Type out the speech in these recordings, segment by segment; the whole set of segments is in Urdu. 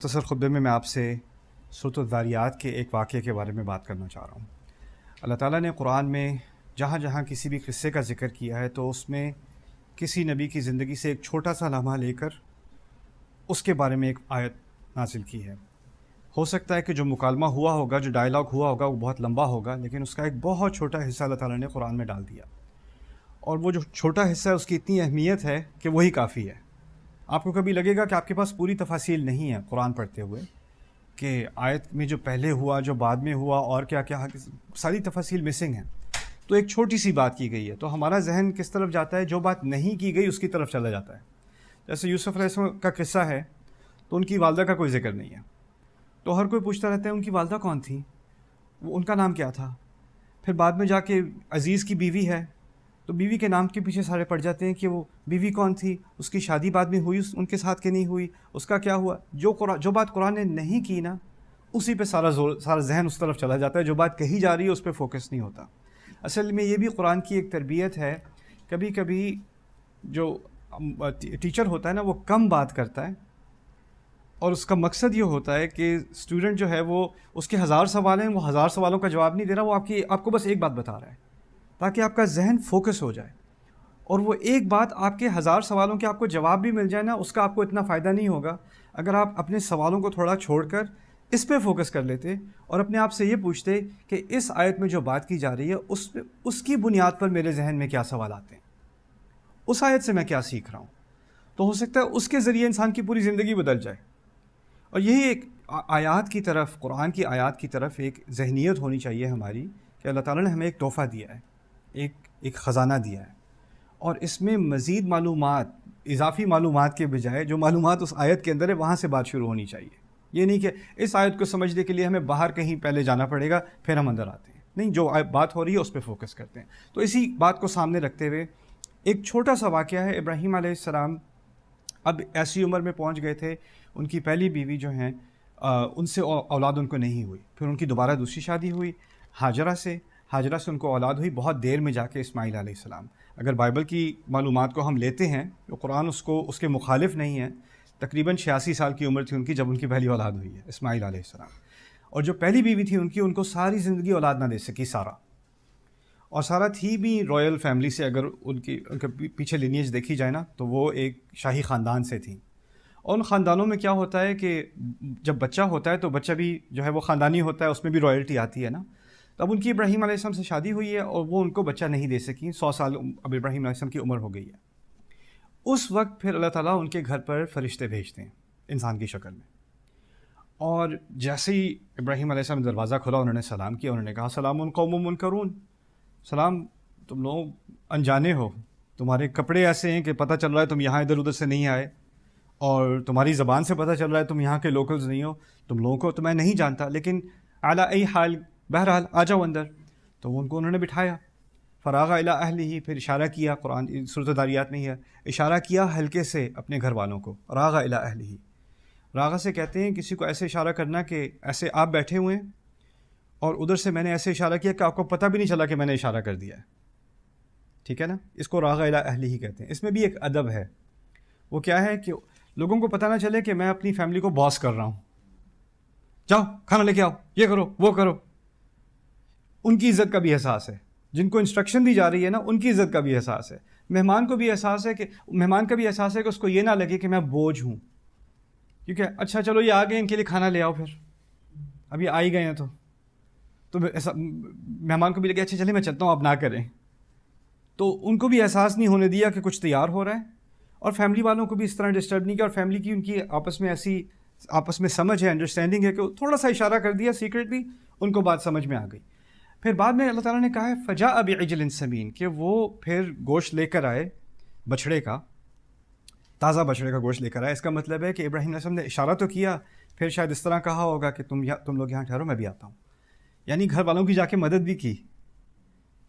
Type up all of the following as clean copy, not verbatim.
مختصر خطبے میں آپ سے سورۃ الذاریات کے ایک واقعے کے بارے میں بات کرنا چاہ رہا ہوں۔ اللہ تعالیٰ نے قرآن میں جہاں جہاں کسی بھی قصے کا ذکر کیا ہے تو اس میں کسی نبی کی زندگی سے ایک چھوٹا سا لمحہ لے کر اس کے بارے میں ایک آیت نازل کی ہے۔ ہو سکتا ہے کہ جو مکالمہ ہوا ہوگا، جو ڈائلاگ ہوا ہوگا، وہ بہت لمبا ہوگا، لیکن اس کا ایک بہت چھوٹا حصہ اللہ تعالیٰ نے قرآن میں ڈال دیا، اور وہ جو چھوٹا حصہ ہے اس کی اتنی اہمیت ہے کہ وہی کافی ہے۔ آپ کو کبھی لگے گا کہ آپ کے پاس پوری تفاصیل نہیں ہے قرآن پڑھتے ہوئے، کہ آیت میں جو پہلے ہوا، جو بعد میں ہوا، اور کیا کیا ساری تفاصیل مسنگ ہیں، تو ایک چھوٹی سی بات کی گئی ہے تو ہمارا ذہن کس طرف جاتا ہے؟ جو بات نہیں کی گئی اس کی طرف چلا جاتا ہے۔ جیسے یوسف علیہ السلام کا قصہ ہے تو ان کی والدہ کا کوئی ذکر نہیں ہے، تو ہر کوئی پوچھتا رہتا ہے ان کی والدہ کون تھی، وہ ان کا نام کیا تھا۔ پھر بعد میں جا کے عزیز کی بیوی ہے تو بیوی کے نام کے پیچھے سارے پڑ جاتے ہیں کہ وہ بیوی کون تھی، اس کی شادی بعد میں ہوئی ان کے ساتھ کہ نہیں ہوئی، اس کا کیا ہوا۔ جو بات قرآن نے نہیں کی نا، اسی پہ سارا ذہن اس طرف چلا جاتا ہے، جو بات کہی جا رہی ہے اس پہ فوکس نہیں ہوتا۔ اصل میں یہ بھی قرآن کی ایک تربیت ہے۔ کبھی کبھی جو ٹیچر ہوتا ہے نا، وہ کم بات کرتا ہے، اور اس کا مقصد یہ ہوتا ہے کہ اسٹوڈنٹ جو ہے وہ اس کے 1000 سوال ہیں، وہ 1000 سوالوں کا جواب نہیں دے رہا، وہ آپ کو بس ایک بات بتا رہا ہے تاکہ آپ کا ذہن فوکس ہو جائے، اور وہ ایک بات آپ کے 1000 سوالوں کے آپ کو جواب بھی مل جائے نا، اس کا آپ کو اتنا فائدہ نہیں ہوگا اگر آپ اپنے سوالوں کو تھوڑا چھوڑ کر اس پہ فوکس کر لیتے اور اپنے آپ سے یہ پوچھتے کہ اس آیت میں جو بات کی جا رہی ہے اس کی بنیاد پر میرے ذہن میں کیا سوال آتے ہیں، اس آیت سے میں کیا سیکھ رہا ہوں، تو ہو سکتا ہے اس کے ذریعے انسان کی پوری زندگی بدل جائے۔ اور یہی ایک آیات کی طرف، قرآن کی آیات کی طرف ایک ذہنیت ہونی چاہیے ہماری، کہ اللہ تعالیٰ نے ہمیں ایک تحفہ دیا ہے، ایک خزانہ دیا ہے، اور اس میں مزید معلومات، اضافی معلومات کے بجائے جو معلومات اس آیت کے اندر ہے وہاں سے بات شروع ہونی چاہیے۔ یہ نہیں کہ اس آیت کو سمجھنے کے لیے ہمیں باہر کہیں پہلے جانا پڑے گا پھر ہم اندر آتے ہیں، نہیں، جو بات ہو رہی ہے اس پہ فوکس کرتے ہیں۔ تو اسی بات کو سامنے رکھتے ہوئے ایک چھوٹا سا واقعہ ہے۔ ابراہیم علیہ السلام اب ایسی عمر میں پہنچ گئے تھے، ان کی پہلی بیوی جو ہیں ان سے اولاد ان کو نہیں ہوئی، پھر ان کی دوبارہ دوسری شادی ہوئی ہاجرہ سے ان کو اولاد ہوئی بہت دیر میں جا کے اسماعیل علیہ السلام۔ اگر بائبل کی معلومات کو ہم لیتے ہیں تو قرآن اس کے مخالف نہیں ہے، تقریباً 86 سال کی عمر تھی ان کی جب ان کی پہلی اولاد ہوئی ہے، اسماعیل علیہ السلام۔ اور جو پہلی بیوی تھی ان کو ساری زندگی اولاد نہ دے سکی، سارا، اور سارا تھی بھی رائل فیملی سے، اگر ان کے پیچھے لینیج دیکھی جائے نا تو وہ ایک شاہی خاندان سے تھیں۔ اور ان خاندانوں میں کیا ہوتا ہے کہ جب بچہ ہوتا ہے تو بچہ بھی جو ہے وہ خاندانی ہوتا ہے، اس میں بھی رائلٹی آتی ہے نا۔ تو اب ان کی ابراہیم علیہ السلام سے شادی ہوئی ہے اور وہ ان کو بچہ نہیں دے سکی، 100 سال اب ابراہیم علیہ السلام کی عمر ہو گئی ہے۔ اس وقت پھر اللہ تعالیٰ ان کے گھر پر فرشتے بھیجتے ہیں انسان کی شکل میں، اور جیسے ہی ابراہیم علیہ السلام دروازہ کھلا، انہوں نے سلام کیا، انہوں نے کہا سلام قوم منکرون، سلام، تم لوگ انجانے ہو، تمہارے کپڑے ایسے ہیں کہ پتہ چل رہا ہے تم یہاں ادھر ادھر سے نہیں آئے، اور تمہاری زبان سے پتہ چل رہا ہے تم یہاں کے لوکلز نہیں ہو، تم لوگوں کو تو میں نہیں جانتا، لیکن اعلیٰ ای حال، بہرحال آ جاؤ اندر۔ تو انہوں نے بٹھایا، فراغ الی اہلہ، پھر اشارہ کیا، قرآن سورۃ الذاریات میں ہی ہے، اشارہ کیا ہلکے سے اپنے گھر والوں کو، راغ الی اہلہ۔ راغ سے کہتے ہیں کسی کو ایسے اشارہ کرنا کہ ایسے آپ بیٹھے ہوئے ہیں اور ادھر سے میں نے ایسے اشارہ کیا کہ آپ کو پتہ بھی نہیں چلا کہ میں نے اشارہ کر دیا ہے، ٹھیک ہے نا، اس کو راغ الی اہلہ کہتے ہیں۔ اس میں بھی ایک ادب ہے، وہ کیا ہے کہ لوگوں کو پتہ نہ چلے کہ میں اپنی فیملی کو باس کر رہا ہوں، جاؤ کھانا لے کے آؤ، یہ کرو وہ کرو۔ ان کی عزت کا بھی احساس ہے، جن کو انسٹرکشن دی جا رہی ہے نا ان کی عزت کا بھی احساس ہے۔ مہمان کو بھی احساس ہے کہ اس کو یہ نہ لگے کہ میں بوجھ ہوں، کیونکہ اچھا چلو یہ آ گئے، ان کے لیے کھانا لے آؤ، پھر اب یہ آ ہی گئے ہیں تو ایسا مہمان کو بھی لگے اچھا چلے میں چلتا ہوں، آپ نہ کریں۔ تو ان کو بھی احساس نہیں ہونے دیا کہ کچھ تیار ہو رہا ہے، اور فیملی والوں کو بھی اس طرح ڈسٹرب نہیں کیا، اور فیملی کی ان کی آپس میں سمجھ ہے، انڈرسٹینڈنگ ہے، کہ تھوڑا سا اشارہ کر دیا سیکریٹلی، ان کو بات سمجھ میں آ گئی۔ پھر بعد میں اللہ تعالیٰ نے کہا ہے فجاء بعجل سمین، کہ وہ پھر گوشت لے کر آئے، بچھڑے کا، تازہ بچھڑے کا گوشت لے کر آئے۔ اس کا مطلب ہے کہ ابراہیم علیہ السلام نے اشارہ تو کیا، پھر شاید اس طرح کہا ہوگا کہ تم لوگ یہاں ٹھہرو، میں بھی آتا ہوں، یعنی گھر والوں کی جا کے مدد بھی کی،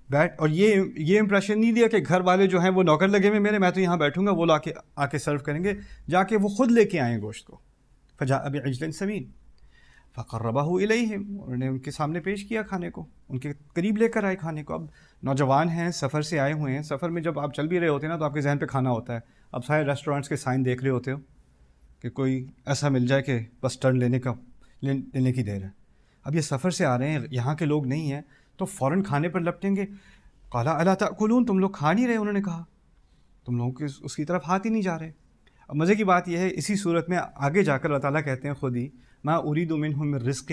اور یہ امپریشن نہیں دیا کہ گھر والے جو ہیں وہ نوکر لگے ہوئے میرے، میں تو یہاں بیٹھوں گا، وہ آ کے سرو کریں گے، جا کے وہ خود لے کے آئیں گوشت کو۔ فجاء بعجل سمین فقربہ الیہم، انہوں نے ان کے سامنے پیش کیا کھانے کو، ان کے قریب لے کر آئے کھانے کو۔ اب نوجوان ہیں، سفر سے آئے ہوئے ہیں، سفر میں جب آپ چل بھی رہے ہوتے ہیں نا تو آپ کے ذہن پہ کھانا ہوتا ہے، اب سارے ریسٹورینٹس کے سائن دیکھ رہے ہوتے ہو کہ کوئی ایسا مل جائے کہ بس ٹرن لینے کی دیر ہے. اب یہ سفر سے آ رہے ہیں, یہاں کے لوگ نہیں ہیں, تو فوراً کھانے پر لپٹیں گے. قال الا تاکلون, تم لوگ کھا نہیں رہے, انہوں نے کہا تم لوگوں کے اس کی طرف ہاتھ ہی نہیں جا رہے. اب مزے کی بات یہ ہے, اسی صورت میں آگے جا کر اللہ تعالیٰ کہتے ہیں خود ہی, ما اريد منهم من رزق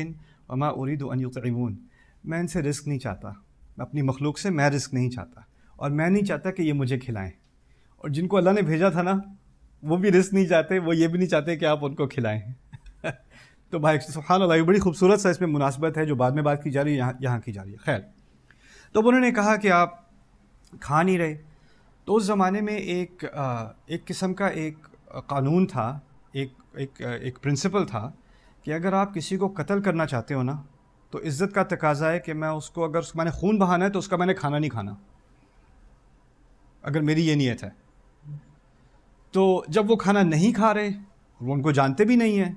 وما اريد ان يطعمون, میں ان سے رزق نہیں چاہتا, اپنی مخلوق سے میں رزق نہیں چاہتا, اور میں نہیں چاہتا کہ یہ مجھے کھلائیں. اور جن کو اللہ نے بھیجا تھا نا, وہ بھی رزق نہیں چاہتے, وہ یہ بھی نہیں چاہتے کہ آپ ان کو کھلائیں. تو بھائی سبحان اللہ, یہ بڑی خوبصورت سا اس میں مناسبت ہے جو بعد میں بات کی جا رہی ہے, یہاں کی جا رہی ہے. خیر, تو انہوں نے کہا کہ آپ کھا نہیں رہے. تو اس زمانے میں ایک قسم کا ایک قانون تھا, ایک پرنسپل تھا کہ اگر آپ کسی کو قتل کرنا چاہتے ہو نا, تو عزت کا تقاضا ہے کہ میں اس کو, اگر میں نے خون بہانا ہے تو اس کا میں نے کھانا نہیں کھانا, اگر میری یہ نیت ہے. تو جب وہ کھانا نہیں کھا رہے, وہ ان کو جانتے بھی نہیں ہیں,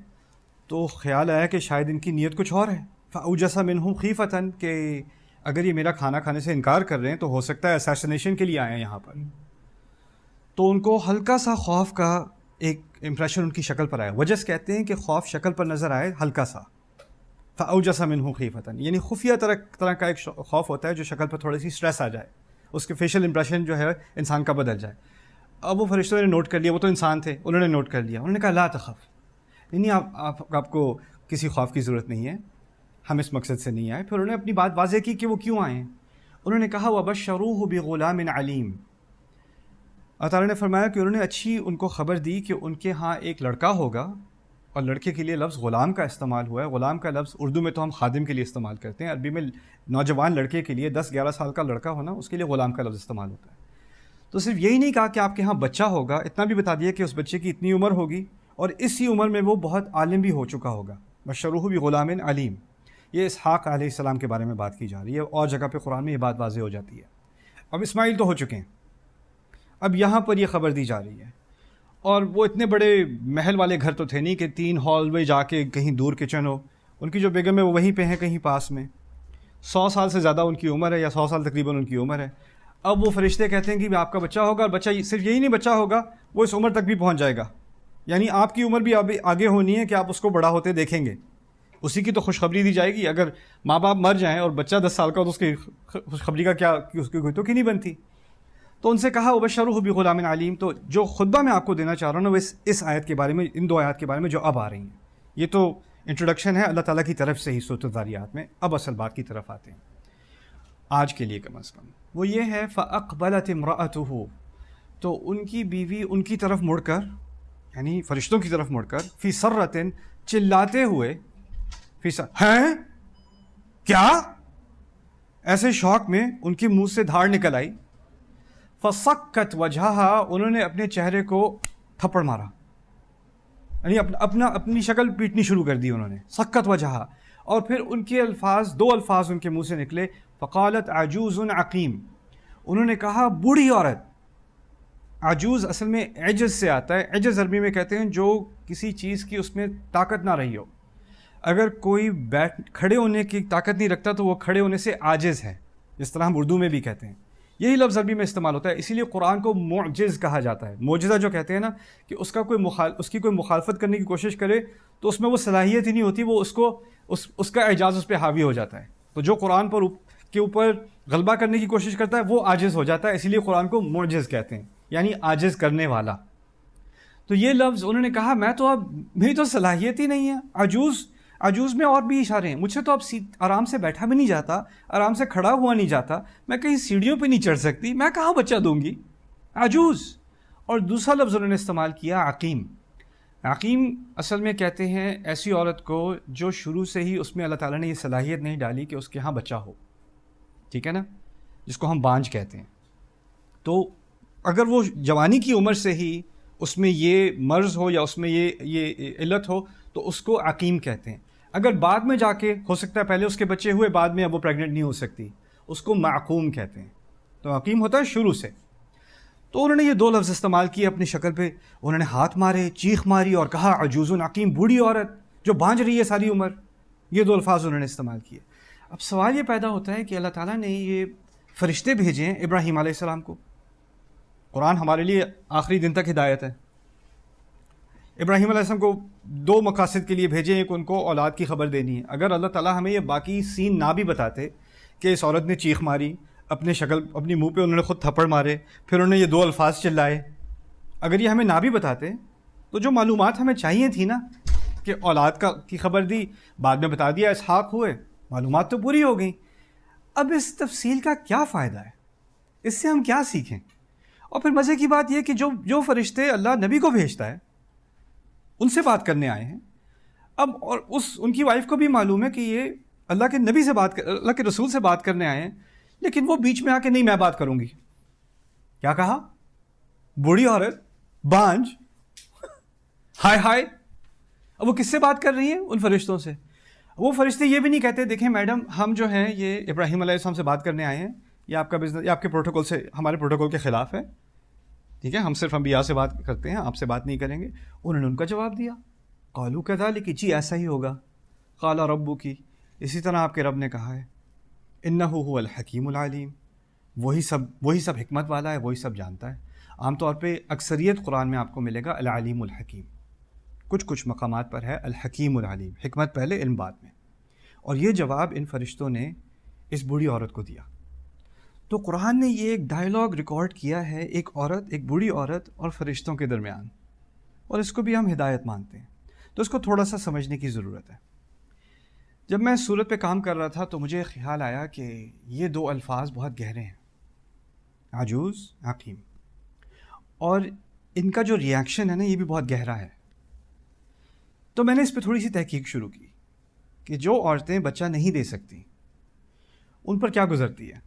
تو خیال آیا کہ شاید ان کی نیت کچھ اور ہے. فأوجس منهم خیفتاً, کہ اگر یہ میرا کھانا کھانے سے انکار کر رہے ہیں تو ہو سکتا ہے اسیسنیشن کے لیے آئے ہیں یہاں پر. تو ان کو ہلکا سا خوف کا ایک امپریشن ان کی شکل پر آیا. وجس کہتے ہیں کہ خوف شکل پر نظر آئے ہلکا سا. فأوجس منه خیفتاً, یعنی خفیہ طرح کا ایک خوف ہوتا ہے جو شکل پر تھوڑی سی سٹریس آ جائے, اس کے فیشل امپریشن جو ہے انسان کا بدل جائے. اب وہ فرشتوں نے نوٹ کر لیا, وہ تو انسان تھے, انہوں نے نوٹ کر لیا. انہوں نے کہا لا تخف, نہیں آپ کو کسی خوف کی ضرورت نہیں ہے, ہم اس مقصد سے نہیں آئے. پھر انہوں نے اپنی بات واضح کی کہ وہ کیوں آئے ہیں. انہوں نے کہا وَبَشَّرُوهُ بِغُلَامٍ عَلِيمٍ, اللہ تعالیٰ نے فرمایا کہ انہوں نے اچھی ان کو خبر دی کہ ان کے ہاں ایک لڑکا ہوگا, اور لڑکے کے لیے لفظ غلام کا استعمال ہوا ہے. غلام کا لفظ اردو میں تو ہم خادم کے لیے استعمال کرتے ہیں, عربی میں نوجوان لڑکے کے لیے 10-11 سال کا لڑکا ہونا, اس کے لیے غلام کا لفظ استعمال ہوتا ہے. تو صرف یہی نہیں کہا کہ آپ کے ہاں بچہ ہوگا, اتنا بھی بتا دیا کہ اس بچے کی اتنی عمر ہوگی, اور اسی عمر میں وہ بہت عالم بھی ہو چکا ہوگا. بشروہ بغلام علیم, یہ اسحاق علیہ السلام کے بارے میں بات کی جا رہی ہے, اور جگہ پہ قرآن میں یہ بات واضح ہو جاتی ہے. اب اسماعیل تو ہو چکے ہیں, اب یہاں پر یہ خبر دی جا رہی ہے. اور وہ اتنے بڑے محل والے گھر تو تھے نہیں کہ 3 ہال وے جا کے کہیں دور کچن ہو. ان کی جو بیگم ہے وہ وہیں پہ ہیں کہیں پاس میں. 100 سال سے زیادہ ان کی عمر ہے, یا 100 سال تقریباً ان کی عمر ہے. اب وہ فرشتے کہتے ہیں کہ آپ کا بچہ ہوگا, اور بچہ صرف یہی نہیں بچہ ہوگا, وہ اس عمر تک بھی پہنچ جائے گا. یعنی آپ کی عمر بھی آگے ہونی ہے کہ آپ اس کو بڑا ہوتے دیکھیں گے. اسی کی تو خوشخبری دی جائے گی. اگر ماں باپ مر جائیں اور بچہ 10 سال کا, تو اس کی خوشخبری کا کیا, اس کی کوئی تو کی نہیں بنتی. تو ان سے کہا وبشروہ بغلام علیم. تو جو خطبہ میں آپ کو دینا چاہ رہا ہوں نا, وہ اس آیت کے بارے میں, ان 2 آیات کے بارے میں جو اب آ رہی ہیں. یہ تو انٹروڈکشن ہے اللہ تعالیٰ کی طرف سے ہی سورۃ الذاریات میں. اب اصل بات کی طرف آتے ہیں آج کے لیے کم از کم. وہ یہ ہے فأقبلت امرأته, تو ان کی بیوی ان کی طرف مڑ کر, یعنی فرشتوں کی طرف مڑ کر, فی سرۃ, چلاتے ہوئے, ہیں کیا, ایسے شوق میں ان کے منہ سے دھاڑ نکل آئی. فسکت وجہہا, انہوں نے اپنے چہرے کو تھپڑ مارا, یعنی اپنی شکل پیٹنی شروع کر دی انہوں نے. سکت وجہہا, اور پھر ان کے الفاظ, 2 الفاظ ان کے منہ سے نکلے. فقالت عجوز عقیم, انہوں نے کہا بوڑھی عورت. عجوز اصل میں عجز سے آتا ہے. عجز عربی میں کہتے ہیں جو کسی چیز کی اس میں طاقت نہ رہی ہو. اگر کوئی کھڑے ہونے کی طاقت نہیں رکھتا تو وہ کھڑے ہونے سے عاجز ہے, جس طرح ہم اردو میں بھی کہتے ہیں. یہی لفظ عربی میں استعمال ہوتا ہے. اسی لیے قرآن کو معجز کہا جاتا ہے. معجزہ جو کہتے ہیں نا, کہ اس کی کوئی مخالفت کرنے کی کوشش کرے تو اس میں وہ صلاحیت ہی نہیں ہوتی, وہ اس کا اعجاز اس پہ حاوی ہو جاتا ہے. تو جو قرآن کے اوپر غلبہ کرنے کی کوشش کرتا ہے وہ عاجز ہو جاتا ہے. اسی لیے قرآن کو معجز کہتے ہیں, یعنی عاجز کرنے والا. تو یہ لفظ انہوں نے کہا, میری تو صلاحیت ہی نہیں ہے. عجوز میں اور بھی اشارے ہیں. مجھ سے تو اب آرام سے بیٹھا بھی نہیں جاتا, آرام سے کھڑا ہوا نہیں جاتا, میں کہیں سیڑھیوں پہ نہیں چڑھ سکتی, میں کہاں بچہ دوں گی. عجوز. اور دوسرا لفظ انہوں نے استعمال کیا عقیم. عقیم اصل میں کہتے ہیں ایسی عورت کو جو شروع سے ہی اس میں اللہ تعالیٰ نے یہ صلاحیت نہیں ڈالی کہ اس کے ہاں بچہ ہو, ٹھیک ہے نا, جس کو ہم بانجھ کہتے ہیں. تو اگر وہ جوانی کی عمر سے ہی اس میں یہ مرض ہو یا اس میں یہ علت ہو تو اس کو عقیم کہتے ہیں. اگر بعد میں جا کے ہو سکتا ہے پہلے اس کے بچے ہوئے, بعد میں اب وہ پریگننٹ نہیں ہو سکتی, اس کو معقوم کہتے ہیں. تو عقیم ہوتا ہے شروع سے. تو انہوں نے یہ 2 لفظ استعمال کیے اپنی شکل پہ. انہوں نے ہاتھ مارے, چیخ ماری اور کہا عجوز عقیم, بوڑھی عورت جو بانجھ رہی ہے ساری عمر. یہ 2 الفاظ انہوں نے استعمال کیے. اب سوال یہ پیدا ہوتا ہے کہ اللہ تعالیٰ نے یہ فرشتے بھیجے ہیں ابراہیم علیہ السلام کو. قرآن ہمارے لیے آخری دن تک ہدایت ہے. ابراہیم علیہ السلام کو دو مقاصد کے لیے بھیجے، ایک ان کو اولاد کی خبر دینی ہے۔ اگر اللہ تعالیٰ ہمیں یہ باقی سین نہ بھی بتاتے کہ اس عورت نے چیخ ماری، اپنی منہ پہ انہوں نے خود تھپڑ مارے، پھر انہوں نے یہ دو الفاظ چلائے، اگر یہ ہمیں نہ بھی بتاتے تو جو معلومات ہمیں چاہیے تھی نا، کہ اولاد کی خبر دی، بعد میں بتا دیا اسحاق ہوئے، معلومات تو پوری ہو گئیں۔ اب اس تفصیل کا کیا فائدہ ہے؟ اس سے ہم کیا سیکھیں؟ اور پھر مزے کی بات یہ کہ جو فرشتے اللہ نبی کو بھیجتا ہے ان سے بات کرنے آئے ہیں اب، اور ان کی وائف کو بھی معلوم ہے کہ یہ اللہ کے نبی سے اللہ کے رسول سے بات کرنے آئے ہیں، لیکن وہ بیچ میں آ کے نہیں میں بات کروں گی۔ کیا کہا؟ بوڑھی عورت، بانج، ہائے ہائے۔ اب وہ کس سے بات کر رہی ہیں؟ ان فرشتوں سے۔ وہ فرشتے یہ بھی نہیں کہتے دیکھیں میڈم ہم جو ہیں یہ ابراہیم علیہ السلام سے بات کرنے آئے ہیں، یہ آپ کا بزنس، یہ آپ کے پروٹوکول سے، ہمارے پروٹوکول کے خلاف ہے، ٹھیک ہے، ہم صرف انبیاء سے بات کرتے ہیں، آپ سے بات نہیں کریں گے۔ انہوں نے ان کا جواب دیا، قالوا کذالک، جی ایسا ہی ہوگا، قال ربک، اسی طرح آپ کے رب نے کہا ہے، انہ هو الحکیم العلیم، وہی سب حکمت والا ہے، وہی سب جانتا ہے۔ عام طور پہ اکثریت قرآن میں آپ کو ملے گا العلیم الحکیم، کچھ مقامات پر ہے الحکیم العلیم، حکمت پہلے علم بعد میں۔ اور یہ جواب ان فرشتوں نے اس بوڑھی عورت کو دیا۔ تو قرآن نے یہ ایک ڈائیلاگ ریکارڈ کیا ہے، ایک بوڑھی عورت اور فرشتوں کے درمیان، اور اس کو بھی ہم ہدایت مانتے ہیں، تو اس کو تھوڑا سا سمجھنے کی ضرورت ہے۔ جب میں سورت پہ کام کر رہا تھا تو مجھے خیال آیا کہ یہ دو الفاظ بہت گہرے ہیں، عجوز، حکیم، اور ان کا جو ریاکشن ہے نا یہ بھی بہت گہرا ہے۔ تو میں نے اس پہ تھوڑی سی تحقیق شروع کی کہ جو عورتیں بچہ نہیں دے سکتی ان پر کیا گزرتی ہے،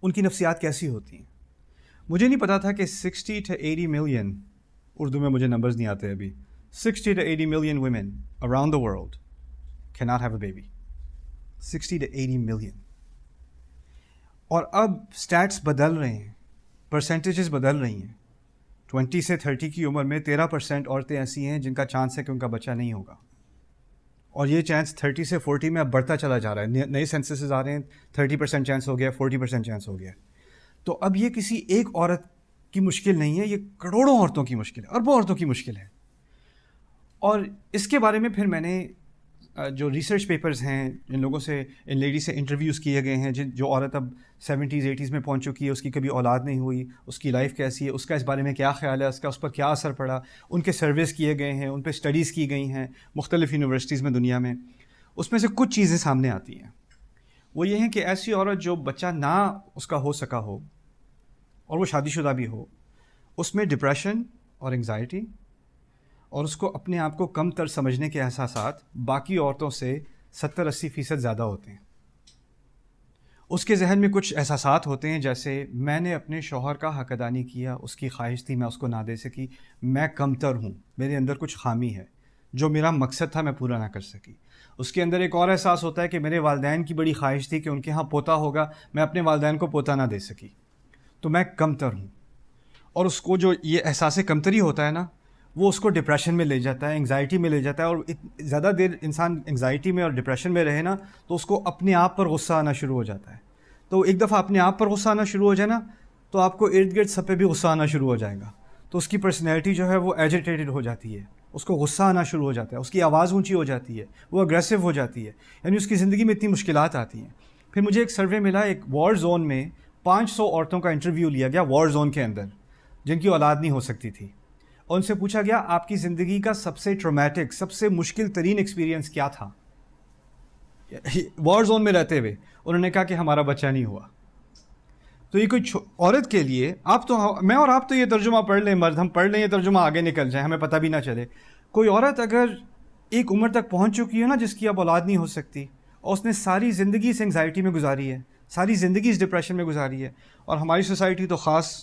ان کی نفسیات کیسی ہوتی ہیں۔ مجھے نہیں پتا تھا کہ 60 to 80 ملین، اردو میں مجھے نمبرز نہیں آتے ابھی، 60 to 80 million women around the world cannot have a baby، 60 to 80 million. اور اب سٹیٹس بدل رہے ہیں، پرسنٹیجز بدل رہی ہیں۔ 20 سے 30 کی عمر میں 13% عورتیں ایسی ہیں جن کا چانس ہے کہ ان کا بچہ نہیں ہوگا، اور یہ چانس 30 سے 40 میں اب بڑھتا چلا جا رہا ہے۔ نئے سینسسز آ رہے ہیں، 30% چانس ہو گیا، 40% چانس ہو گیا۔ تو اب یہ کسی ایک عورت کی مشکل نہیں ہے، یہ کروڑوں عورتوں کی مشکل ہے، اربوں عورتوں کی مشکل ہے۔ اور اس کے بارے میں پھر میں نے جو ریسرچ پیپرز ہیں، ان لوگوں سے، ان لیڈی سے انٹرویوز کیے گئے ہیں جو عورت اب 70s 80s میں پہنچ چکی ہے، اس کی کبھی اولاد نہیں ہوئی، اس کی لائف کیسی ہے، اس کا اس بارے میں کیا خیال ہے، اس پر کیا اثر پڑا، ان کے سرویز کیے گئے ہیں، ان پہ اسٹڈیز کی گئی ہیں مختلف یونیورسٹیز میں دنیا میں۔ اس میں سے کچھ چیزیں سامنے آتی ہیں، وہ یہ ہیں کہ ایسی عورت جو بچہ نہ اس کا ہو سکا ہو اور وہ شادی شدہ بھی ہو، اس میں ڈپریشن اور انگزائٹی اور اس کو اپنے آپ کو کم تر سمجھنے کے احساسات باقی عورتوں سے 70-80% زیادہ ہوتے ہیں۔ اس کے ذہن میں کچھ احساسات ہوتے ہیں جیسے میں نے اپنے شوہر کا حق ادا نہیں کیا، اس کی خواہش تھی میں اس کو نہ دے سکی، میں کم تر ہوں، میرے اندر کچھ خامی ہے، جو میرا مقصد تھا میں پورا نہ کر سکی۔ اس کے اندر ایک اور احساس ہوتا ہے کہ میرے والدین کی بڑی خواہش تھی کہ ان کے ہاں پوتا ہوگا، میں اپنے والدین کو پوتا نہ دے سکی، تو میں کم تر ہوں۔ اور اس کو جو یہ احساس کمتری ہوتا ہے نا، وہ اس کو ڈپریشن میں لے جاتا ہے، انگزائٹی میں لے جاتا ہے، اور زیادہ دیر انسان انگزائٹی میں اور ڈپریشن میں رہے نا تو اس کو اپنے آپ پر غصہ آنا شروع ہو جاتا ہے۔ تو ایک دفعہ اپنے آپ پر غصہ آنا شروع ہو جائے نا تو آپ کو ارد گرد سب پہ بھی غصہ آنا شروع ہو جائے گا، تو اس کی پرسنالٹی جو ہے وہ ایجیٹیٹڈ ہو جاتی ہے، اس کو غصہ آنا شروع ہو جاتا ہے، اس کی آواز اونچی ہو جاتی ہے، وہ اگریسو ہو جاتی ہے، یعنی اس کی زندگی میں اتنی مشکلات آتی ہیں۔ پھر مجھے ایک سروے ملا، ایک وار زون میں 500 عورتوں کا انٹرویو لیا گیا وار زون کے اندر جن کی اولاد نہیں ہو سکتی تھی، اور ان سے پوچھا گیا آپ کی زندگی کا سب سے ٹرومیٹک، سب سے مشکل ترین ایکسپیرینس کیا تھا وار زون میں رہتے ہوئے۔ انہوں نے کہا کہ ہمارا بچہ نہیں ہوا۔ تو یہ کوئی عورت کے لیے، میں اور آپ تو یہ ترجمہ پڑھ لیں، مرد ہم پڑھ لیں یہ ترجمہ، آگے نکل جائیں، ہمیں پتہ بھی نہ چلے۔ کوئی عورت اگر ایک عمر تک پہنچ چکی ہے نا جس کی اب اولاد نہیں ہو سکتی، اور اس نے ساری زندگی اس انگزائٹی میں گزاری ہے، ساری زندگی اس ڈپریشن میں گزاری ہے، اور ہماری سوسائٹی تو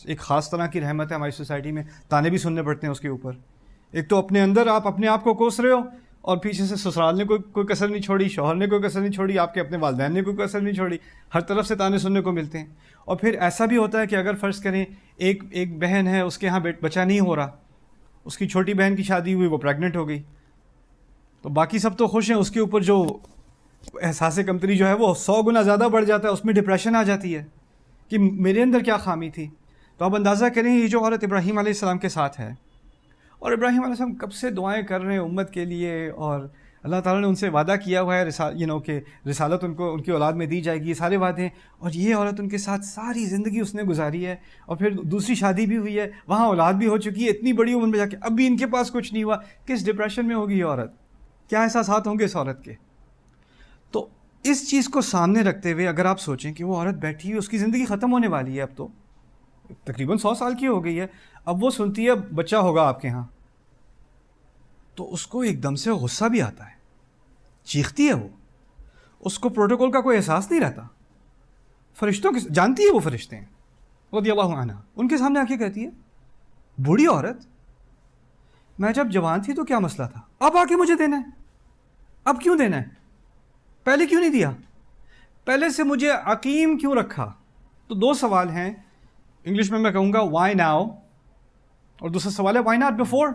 ایک خاص طرح کی رحمت ہے، ہماری سوسائٹی میں تانے بھی سننے پڑتے ہیں اس کے اوپر۔ ایک تو اپنے اندر آپ اپنے آپ کو کوس رہے ہو، اور پیچھے سے سسرال نے کوئی کسر نہیں چھوڑی، شوہر نے کوئی کسر نہیں چھوڑی، آپ کے اپنے والدین نے کوئی کسر نہیں چھوڑی، ہر طرف سے تانے سننے کو ملتے ہیں۔ اور پھر ایسا بھی ہوتا ہے کہ اگر فرض کریں ایک بہن ہے، اس کے ہاں بچہ نہیں ہو رہا، اس کی چھوٹی بہن کی شادی ہوئی، وہ پریگننٹ ہو گئی، تو باقی سب تو خوش ہیں، اس کے اوپر جو احساس کمتری جو ہے وہ 100 گنا زیادہ بڑھ جاتا ہے، اس میں ڈپریشن آ جاتی ہے کہ میرے اندر کیا خامی تھی۔ تو آپ اندازہ کریں یہ جو عورت ابراہیم علیہ السلام کے ساتھ ہے، اور ابراہیم علیہ السلام کب سے دعائیں کر رہے ہیں امت کے لیے، اور اللہ تعالیٰ نے ان سے وعدہ کیا ہوا ہے کہ رسالت ان کی اولاد میں دی جائے گی، یہ سارے وعدے ہیں، اور یہ عورت ان کے ساتھ ساری زندگی اس نے گزاری ہے، اور پھر دوسری شادی بھی ہوئی ہے، وہاں اولاد بھی ہو چکی ہے، اتنی بڑی عمر میں جا کے اب بھی ان کے پاس کچھ نہیں ہوا. کس ڈپریشن میں ہوگی یہ عورت، کیا احساسات ہوں گے اس عورت کے. تو اس چیز کو سامنے رکھتے ہوئے اگر آپ سوچیں کہ وہ عورت بیٹھی ہوئی، اس کی زندگی ختم ہونے والی ہے، اب تو تقریباً 100 سال کی ہو گئی ہے، اب وہ سنتی ہے بچہ ہوگا آپ کے ہاں، تو اس کو ایک دم سے غصہ بھی آتا ہے، چیختی ہے وہ، اس کو پروٹوکول کا کوئی احساس نہیں رہتا. فرشتوں کی جانتی ہے وہ فرشتے ہیں رضی اللہ عنہ، ان کے سامنے آ کے کہتی ہے بوڑھی عورت میں جب جوان تھی تو کیا مسئلہ تھا، اب آ کے مجھے دینا ہے، اب کیوں دینا ہے، پہلے کیوں نہیں دیا، پہلے سے مجھے عقیم کیوں رکھا. تو 2 سوال ہیں، انگلش میں کہوں گا وائی ناؤ، اور دوسرا سوال ہے وائی ناٹ بفور.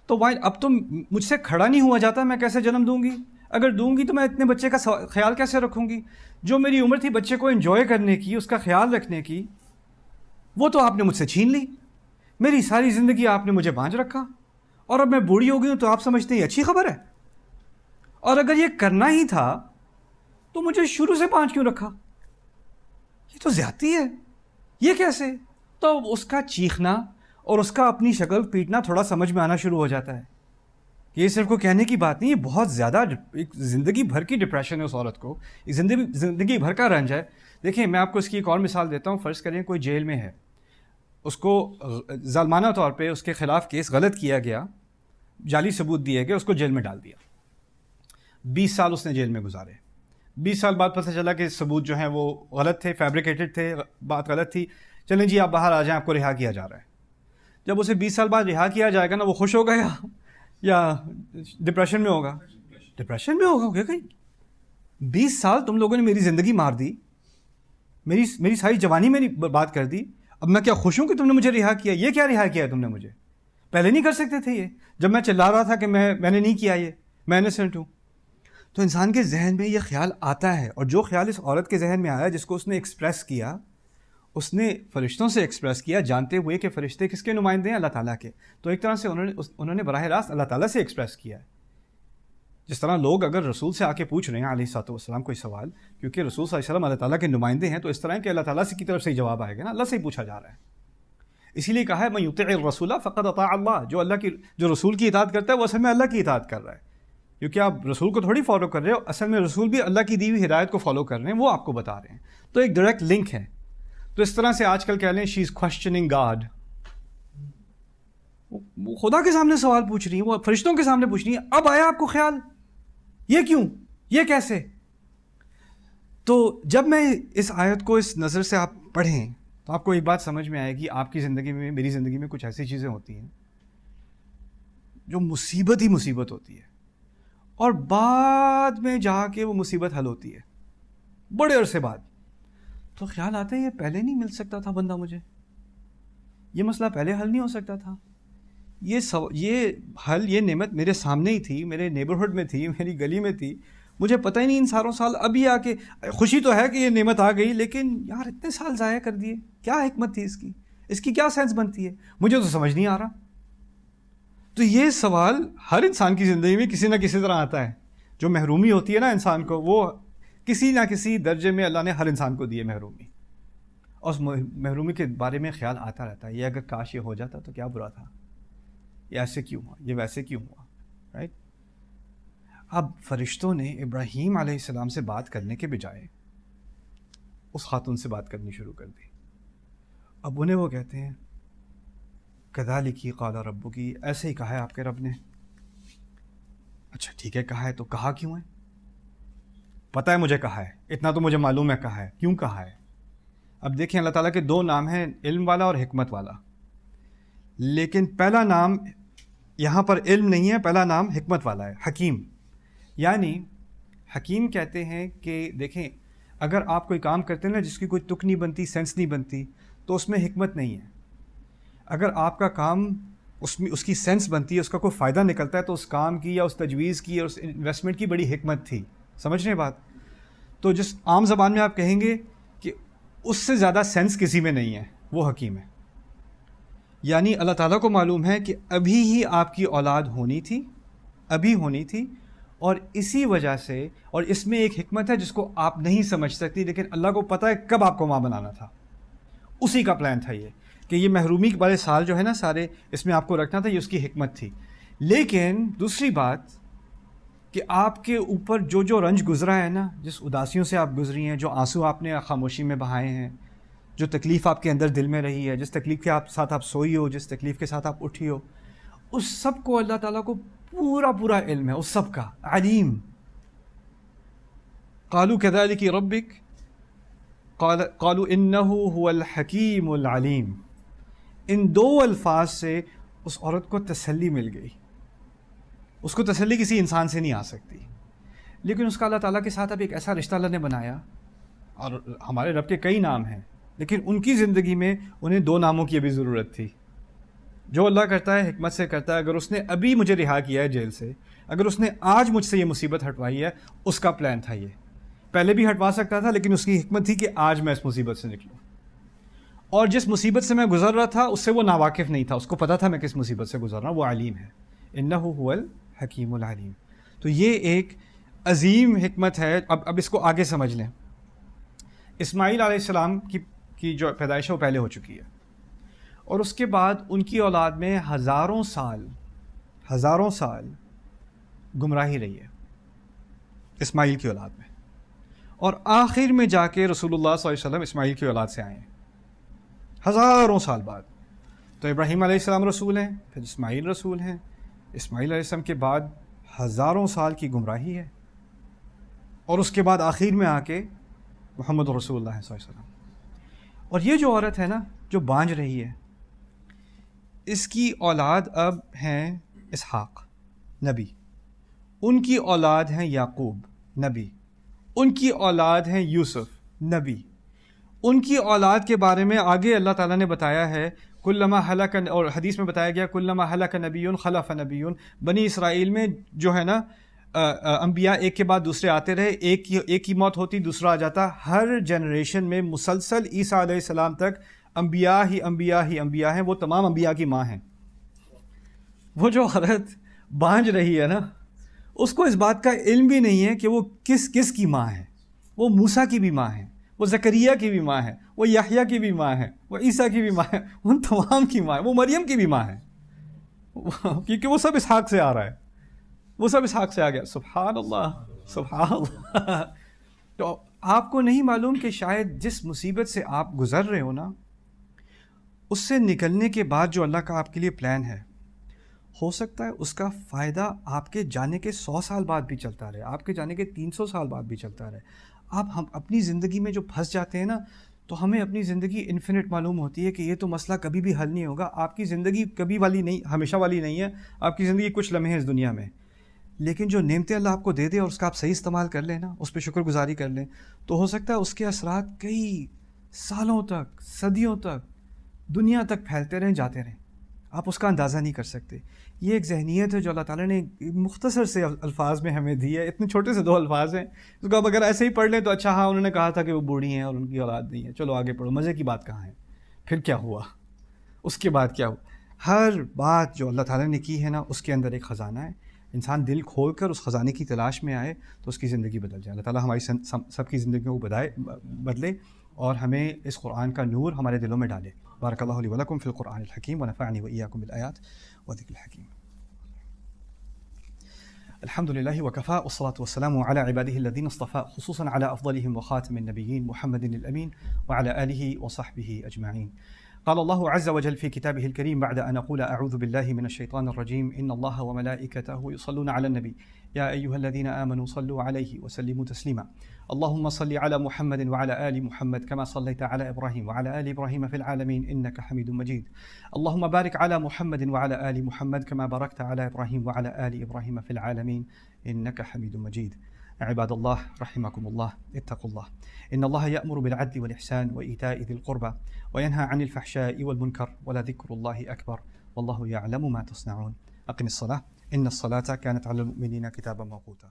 تو اب تو مجھ سے کھڑا نہیں ہوا جاتا، میں کیسے جنم دوں گی، اگر دوں گی تو میں اتنے بچے کا خیال کیسے رکھوں گی، جو میری عمر تھی بچے کو انجوائے کرنے کی، اس کا خیال رکھنے کی، وہ تو آپ نے مجھ سے چھین لی، میری ساری زندگی آپ نے مجھے بانجھ رکھا، اور اب میں بوڑھی ہو گئی ہوں تو آپ سمجھتے ہیں یہ اچھی خبر ہے، اور اگر یہ کرنا ہی تھا تو مجھے شروع سے بانجھ کیوں رکھا، یہ تو زیادتی ہے، یہ کیسے. تو اس کا چیخنا اور اس کا اپنی شکل پیٹنا تھوڑا سمجھ میں آنا شروع ہو جاتا ہے. یہ صرف کو کہنے کی بات نہیں، یہ بہت زیادہ ایک زندگی بھر کی ڈپریشن ہے اس عورت کو، ایک زندگی بھر کا رنج ہے. دیکھیں میں آپ کو اس کی ایک اور مثال دیتا ہوں. فرض کریں کوئی جیل میں ہے، اس کو ظالمانہ طور پہ اس کے خلاف کیس غلط کیا گیا، جعلی ثبوت دیے گئے، اس کو جیل میں ڈال دیا، 20 سال اس نے جیل میں گزارے. 20 سال بعد پتہ چلا کہ ثبوت جو ہیں وہ غلط تھے، فیبریکیٹڈ تھے، بات غلط تھی، چلیں جی آپ باہر آ جائیں، آپ کو رہا کیا جا رہا ہے. جب اسے 20 سال بعد رہا کیا جائے گا نا، وہ خوش ہوگا یا ڈپریشن میں ہوگا؟ ڈپریشن میں ہوگا کہیں. 20 سال تم لوگوں نے میری زندگی مار دی، میری ساری جوانی میں برباد کر دی، اب میں کیا خوش ہوں کہ تم نے مجھے رہا کیا. یہ کیا رہا کیا ہے تم نے مجھے، پہلے نہیں کر سکتے تھے یہ، جب میں چلا رہا تھا کہ میں نے نہیں کیا، یہ میں انسنٹ ہوں. تو انسان کے ذہن میں یہ خیال آتا ہے، اور جو خیال اس عورت کے ذہن میں آیا، جس کو اس نے ایکسپریس کیا، اس نے فرشتوں سے ایکسپریس کیا، جانتے ہوئے کہ فرشتے کس کے نمائندے ہیں، اللہ تعالیٰ کے. تو ایک طرح سے انہوں نے براہ راست اللہ تعالیٰ سے ایکسپریس کیا ہے. جس طرح لوگ اگر رسول سے آ کے پوچھ رہے ہیں علیہ الصلوۃ والسلام کوئی سوال، کیونکہ رسول صلی اللہ علیہ وسلم اللہ تعالیٰ کے نمائندے ہیں، تو اس طرح کہ اللہ تعالیٰ سے کی طرف سے ہی جواب آئے گا نا، اللہ سے ہی پوچھا جا رہا ہے. اسی لیے کہا ہے من یطع الرسول فقد اطاع اللہ، جو رسول کی اطاعت کرتا ہے وہ اصل میں اللہ کی اطاعت کر رہا ہے، کیونکہ آپ رسول کو تھوڑی فالو کر رہے ہو، اصل میں رسول بھی اللہ کی دی ہوئی ہدایت کو فالو کر رہے ہیں، وہ آپ کو بتا رہے ہیں. تو ایک ڈائریکٹ لنک ہے. تو اس طرح سے آج کل کہہ لیں شی از کوسچننگ گاڈ، وہ خدا کے سامنے سوال پوچھ رہی ہیں، وہ فرشتوں کے سامنے پوچھ رہی ہیں. اب آیا آپ کو خیال، یہ کیوں، یہ کیسے. تو جب میں اس آیت کو اس نظر سے آپ پڑھیں تو آپ کو ایک بات سمجھ میں آئے گی، آپ کی زندگی میں، میری زندگی میں کچھ ایسی چیزیں ہوتی ہیں جو مصیبت ہی مصیبت ہوتی ہے، اور بعد میں جا کے وہ مصیبت حل ہوتی ہے بڑے عرصے بعد. تو خیال آتا ہے یہ پہلے نہیں مل سکتا تھا بندہ مجھے، یہ مسئلہ پہلے حل نہیں ہو سکتا تھا، یہ حل، یہ نعمت میرے سامنے ہی تھی، میرے نیبرہڈ میں تھی، میری گلی میں تھی، مجھے پتہ ہی نہیں ان ساروں سال. ابھی آ کے خوشی تو ہے کہ یہ نعمت آ گئی، لیکن یار اتنے سال ضائع کر دیے، کیا حکمت تھی اس کی کیا سینس بنتی ہے، مجھے تو سمجھ نہیں آ رہا. تو یہ سوال ہر انسان کی زندگی میں کسی نہ کسی طرح آتا ہے. جو محرومی ہوتی ہے نا انسان کو، وہ کسی نہ کسی درجے میں اللہ نے ہر انسان کو دی ہے محرومی، اور اس محرومی کے بارے میں خیال آتا رہتا ہے، یہ اگر کاش یہ ہو جاتا تو کیا برا تھا، یہ ایسے کیوں ہوا، یہ ویسے کیوں ہوا، رائٹ. اب فرشتوں نے ابراہیم علیہ السلام سے بات کرنے کے بجائے اس خاتون سے بات کرنی شروع کر دی. اب انہیں وہ کہتے ہیں کذالک قال ربک، ایسے ہی کہا ہے آپ کے رب نے. اچھا ٹھیک ہے، کہا ہے تو کہا کیوں ہے؟ پتہ ہے مجھے کہا ہے، اتنا تو مجھے معلوم ہے کہا ہے، کیوں کہا ہے؟ اب دیکھیں اللہ تعالیٰ کے 2 نام ہیں، علم والا اور حکمت والا. لیکن پہلا نام یہاں پر علم نہیں ہے، پہلا نام حکمت والا ہے، حکیم. یعنی حکیم کہتے ہیں کہ دیکھیں اگر آپ کوئی کام کرتے ہیں نا جس کی کوئی تک نہیں بنتی، سینس نہیں بنتی، تو اس میں حکمت نہیں ہے. اگر آپ کا کام اس کی سینس بنتی ہے، اس کا کوئی فائدہ نکلتا ہے، تو اس کام کی یا اس تجویز کی یا اس انویسٹمنٹ کی بڑی حکمت تھی. سمجھ رہے ہیں بات؟ تو جس عام زبان میں آپ کہیں گے کہ اس سے زیادہ سینس کسی میں نہیں ہے، وہ حکیم ہے. یعنی اللہ تعالیٰ کو معلوم ہے کہ ابھی ہی آپ کی اولاد ہونی تھی، اور اسی وجہ سے، اور اس میں ایک حکمت ہے جس کو آپ نہیں سمجھ سکتی، لیکن اللہ کو پتہ ہے کب آپ کو ماں بنانا تھا، اسی کا پلان تھا یہ کہ یہ محرومی والے سال جو ہے نا سارے اس میں آپ کو رکھنا تھا، یہ اس کی حکمت تھی. لیکن دوسری بات کہ آپ کے اوپر جو رنج گزرا ہے نا، جس اداسیوں سے آپ گزری ہیں، جو آنسو آپ نے خاموشی میں بہائے ہیں، جو تکلیف آپ کے اندر دل میں رہی ہے، جس تکلیف کے ساتھ آپ سوئی ہو، جس تکلیف کے ساتھ آپ اٹھی ہو، اس سب کو اللہ تعالیٰ کو پورا علم ہے، اس سب کا علیم. قالوا كذلك ربك قالوا انه هو الحکیم العلیم. ان دو الفاظ سے اس عورت کو تسلی مل گئی. اس کو تسلی کسی انسان سے نہیں آ سکتی، لیکن اس کا اللہ تعالیٰ کے ساتھ اب ایک ایسا رشتہ اللہ نے بنایا. اور ہمارے رب کے کئی نام ہیں، لیکن ان کی زندگی میں انہیں دو ناموں کی ابھی ضرورت تھی. جو اللہ کرتا ہے حکمت سے کرتا ہے. اگر اس نے ابھی مجھے رہا کیا ہے جیل سے، اگر اس نے آج مجھ سے یہ مصیبت ہٹوائی ہے، اس کا پلان تھا. یہ پہلے بھی ہٹوا سکتا تھا، لیکن اس کی حکمت تھی کہ آج میں اس مصیبت سے نکلوں. اور جس مصیبت سے میں گزر رہا تھا اس سے وہ ناواقف نہیں تھا، اس کو پتا تھا میں کس مصیبت سے گزر رہا ہوں. وہ علیم ہے، انہ هو الحکیم العلیم. تو یہ ایک عظیم حکمت ہے. اب اس کو آگے سمجھ لیں. اسماعیل علیہ السلام کی جو پیدائش ہے وہ پہلے ہو چکی ہے، اور اس کے بعد ان کی اولاد میں ہزاروں سال گمراہی رہی ہے اسماعیل کی اولاد میں. اور آخر میں جا کے رسول اللہ صلی اللہ علیہ وسلم اسماعیل کی اولاد سے آئے ہیں ہزاروں سال بعد. تو ابراہیم علیہ السلام رسول ہیں، پھر اسماعیل رسول ہیں. اسماعیل علیہ السلام کے بعد ہزاروں سال کی گمراہی ہے، اور اس کے بعد آخر میں آ کے محمد رسول اللہ صلی اللہ علیہ وسلم. اور یہ جو عورت ہے نا جو بانجھ رہی ہے، اس کی اولاد اب ہیں اسحاق نبی، ان کی اولاد ہیں یعقوب نبی، ان کی اولاد ہیں یوسف نبی. ان کی اولاد کے بارے میں آگے اللہ تعالیٰ نے بتایا ہے کلما ہلک، اور حدیث میں بتایا گیا کلما ہلک نبی خلف نبی. بنی اسرائیل میں جو ہے نا انبیاء ایک کے بعد دوسرے آتے رہے، ایک کی موت ہوتی دوسرا آ جاتا. ہر جنریشن میں مسلسل عیسیٰ علیہ السلام تک انبیاء ہیں. وہ تمام انبیاء کی ماں ہیں. وہ جو عورت بانجھ رہی ہے نا، اس کو اس بات کا علم بھی نہیں ہے کہ وہ کس کی ماں ہے. وہ موسیٰ کی بھی ماں ہے، وہ زکریا کی بھی ماں ہے، وہ یحییٰ کی بھی ماں ہے، وہ عیسیٰ کی بھی ماں ہے، ان تمام کی ماں ہے. وہ مریم کی بھی ماں ہے، کیونکہ وہ سب اسحاق سے آ رہا ہے، وہ سب اسحاق سے آ گیا. سبحان اللہ. تو آپ کو نہیں معلوم کہ شاید جس مصیبت سے آپ گزر رہے ہو نا، اس سے نکلنے کے بعد جو اللہ کا آپ کے لیے پلان ہے، ہو سکتا ہے اس کا فائدہ آپ کے جانے کے 100 سال بعد بھی چلتا رہے، آپ کے جانے کے 300 سال بعد بھی چلتا رہے. ہم اپنی زندگی میں جو پھنس جاتے ہیں نا، تو ہمیں اپنی زندگی انفینٹ معلوم ہوتی ہے کہ یہ تو مسئلہ کبھی بھی حل نہیں ہوگا. آپ کی زندگی کبھی والی نہیں، ہمیشہ والی نہیں ہے. آپ کی زندگی کچھ لمحے اس دنیا میں، لیکن جو نعمتیں اللہ آپ کو دے دے اور اس کا آپ صحیح استعمال کر لیں نا، اس پہ شکر گزاری کر لیں، تو ہو سکتا ہے اس کے اثرات کئی سالوں تک، صدیوں تک، دنیا تک پھیلتے رہیں، جاتے رہیں. آپ اس کا اندازہ نہیں کر سکتے. یہ ایک ذہنیت ہے جو اللہ تعالیٰ نے مختصر سے الفاظ میں ہمیں دی ہے. اتنے چھوٹے سے 2 الفاظ ہیں، اس کو آپ اگر ایسے ہی پڑھ لیں تو اچھا، ہاں انہوں نے کہا تھا کہ وہ بوڑھی ہیں اور ان کی اولاد نہیں ہے، چلو آگے پڑھو. مزے کی بات کہاں ہے؟ پھر کیا ہوا؟ اس کے بعد کیا ہوا؟ ہر بات جو اللہ تعالیٰ نے کی ہے نا، اس کے اندر ایک خزانہ ہے. انسان دل کھول کر اس خزانے کی تلاش میں آئے تو اس کی زندگی بدل جائے. اللہ تعالیٰ ہماری سب کی زندگیوں کو بدلے اور ہمیں اس قرآن کا نور ہمارے دلوں میں ڈالے. بارک اللہ لی ولکم فی القرآن الحکیم ونفعنی وإیاکم بالآیات وذکر الحکیم. الحمد لله وكفى والصلاة والسلام على عباده الذين اصطفى، خصوصا على أفضلهم وخاتم النبيين محمد الأمين وعلى آله وصحبه أجمعين. قال الله عز وجل في كتابه الكريم بعد أن أقول أعوذ بالله من الشيطان الرجيم إن الله وملائكته يصلون على النبي يا أيها الذين آمنوا صلوا عليه وسلموا تسليما. اللهم صل على محمد وعلى آل محمد كما صليت على إبراهيم وعلى آل إبراهيم في العالمين إنك حميد مجيد. اللهم بارك على محمد وعلى آل محمد كما باركت على إبراهيم وعلى آل إبراهيم في العالمين إنك حميد مجيد. عباد الله رحمكم الله، اتقوا الله. إن الله يأمر بالعدل والإحسان وإيتاء ذي القربى وينهى عن الفحشاء والمنكر ولذكر الله أكبر والله يعلم ما تصنعون. أقم الصلاة إن الصلاة كانت على المؤمنين كتابا موقوتا.